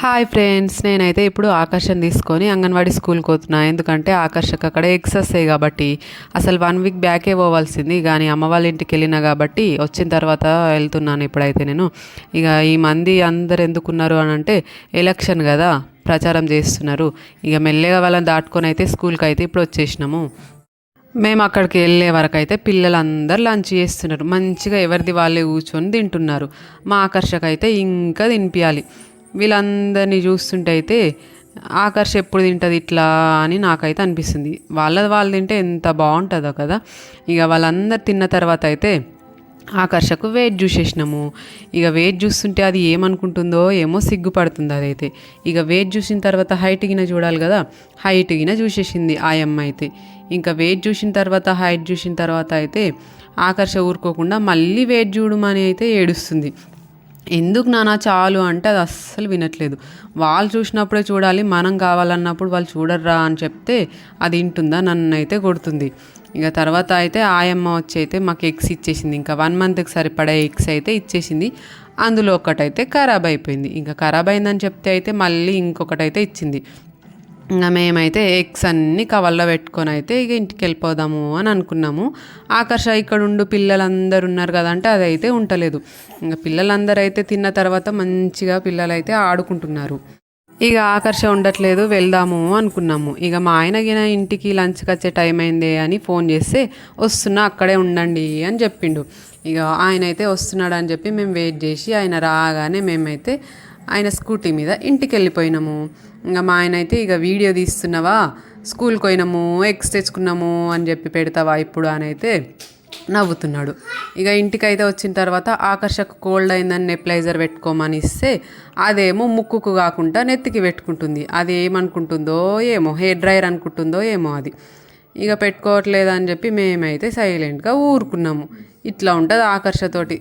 Hi friends, నేనైతే ఇప్పుడు ఆకర్షణ తీసుకొని అంగన్వాడీ స్కూల్కి పోతున్నా. ఎందుకంటే ఆకర్షకు అక్కడ ఎగ్స్ వస్తాయి కాబట్టి అసలు 1 వీక్ బ్యాకే పోవాల్సింది, కానీ అమ్మ వాళ్ళ ఇంటికి వెళ్ళినా కాబట్టి వచ్చిన తర్వాత వెళ్తున్నాను. ఇప్పుడైతే నేను ఈ మంది అందరు ఎందుకున్నారు అని అంటే ఎలక్షన్ కదా, ప్రచారం చేస్తున్నారు. మెల్లగా వాళ్ళని దాటుకొని అయితే స్కూల్కి అయితే ఇప్పుడు వచ్చేసినాము. మేము అక్కడికి వెళ్ళే వరకు అయితే పిల్లలందరూ లంచ్ చేస్తున్నారు. మంచిగా ఎవరిది వాళ్ళే కూర్చొని తింటున్నారు. మా ఆకర్షకు అయితే ఇంకా తినిపించాలి. వీళ్ళందరినీ చూస్తుంటే అయితే ఆకర్ష ఎప్పుడు తింటుంది ఇట్లా అని నాకైతే అనిపిస్తుంది. వాళ్ళు తింటే ఎంత బాగుంటుందో కదా. వాళ్ళందరు తిన్న తర్వాత అయితే ఆకర్షకు వెయిట్ చూసేసినాము. వెయిట్ చూస్తుంటే అది ఏమనుకుంటుందో ఏమో, సిగ్గుపడుతుంది అదైతే. వెయిట్ చూసిన తర్వాత హైట్ గిన చూడాలి కదా, హైట్ గిన చూసేసింది ఆ అమ్మ అయితే. వెయిట్ చూసిన తర్వాత హైట్ చూసిన తర్వాత అయితే ఆకర్ష ఊరుకోకుండా మళ్ళీ వెయిట్ చూడమని అయితే ఏడుస్తుంది. ఎందుకు నానా చాలు అంటే అది అస్సలు వినట్లేదు. వాళ్ళు చూసినప్పుడే చూడాలి, మనం కావాలన్నప్పుడు వాళ్ళు చూడర్రా అని చెప్తే అది వింటుందా, నన్ను అయితే కొడుతుంది. తర్వాత అయితే ఆయమ్మ వచ్చి అయితే మాకు ఎగ్స్ ఇచ్చేసింది. 1 మంత్కి సరిపడే ఎగ్స్ అయితే ఇచ్చేసింది. అందులో ఒకటైతే ఖరాబ్ అయిపోయింది. ఖరాబ్ అయిందని చెప్తే అయితే మళ్ళీ ఇంకొకటైతే ఇచ్చింది. మేమైతే ఎగ్స్ అన్నీ కవర్లో పెట్టుకొని అయితే ఇంటికి వెళ్ళిపోదాము అని అనుకున్నాము. ఆకర్ష ఇక్కడ ఉండు, పిల్లలందరూ ఉన్నారు కదా అంటే అదైతే ఉండలేదు. పిల్లలందరూ అయితే తిన్న తర్వాత మంచిగా పిల్లలైతే ఆడుకుంటున్నారు. ఆకర్ష ఉండట్లేదు, వెళ్దాము అనుకున్నాము. మా ఆయన ఇంటికి లంచ్కి వచ్చే టైం అయిందే అని ఫోన్ చేస్తే వస్తున్నా అక్కడే ఉండండి అని చెప్పిండు. ఆయన అయితే వస్తున్నాడు అని చెప్పి మేము వెయిట్ చేసి ఆయన రాగానే మేమైతే ఆయన స్కూటీ మీద ఇంటికి వెళ్ళిపోయినాము. మా ఆయన అయితే వీడియో తీస్తున్నావా, స్కూల్కి పోయినాము, ఎగ్స్ తెచ్చుకున్నాము అని చెప్పి పెడతావా ఇప్పుడు అని అయితే నవ్వుతున్నాడు. ఇంటికైతే వచ్చిన తర్వాత ఆకర్షకు కోల్డ్ అయిందని నెప్లైజర్ పెట్టుకోమని ఇస్తే అదేమో ముక్కుకు కాకుండా నెత్తికి పెట్టుకుంటుంది. అది ఏమనుకుంటుందో ఏమో, హెయిర్ డ్రైయర్ అనుకుంటుందో ఏమో అది. పెట్టుకోవట్లేదని చెప్పి మేమైతే సైలెంట్గా ఊరుకున్నాము. ఇట్లా ఉంటుంది ఆకర్షతోటి.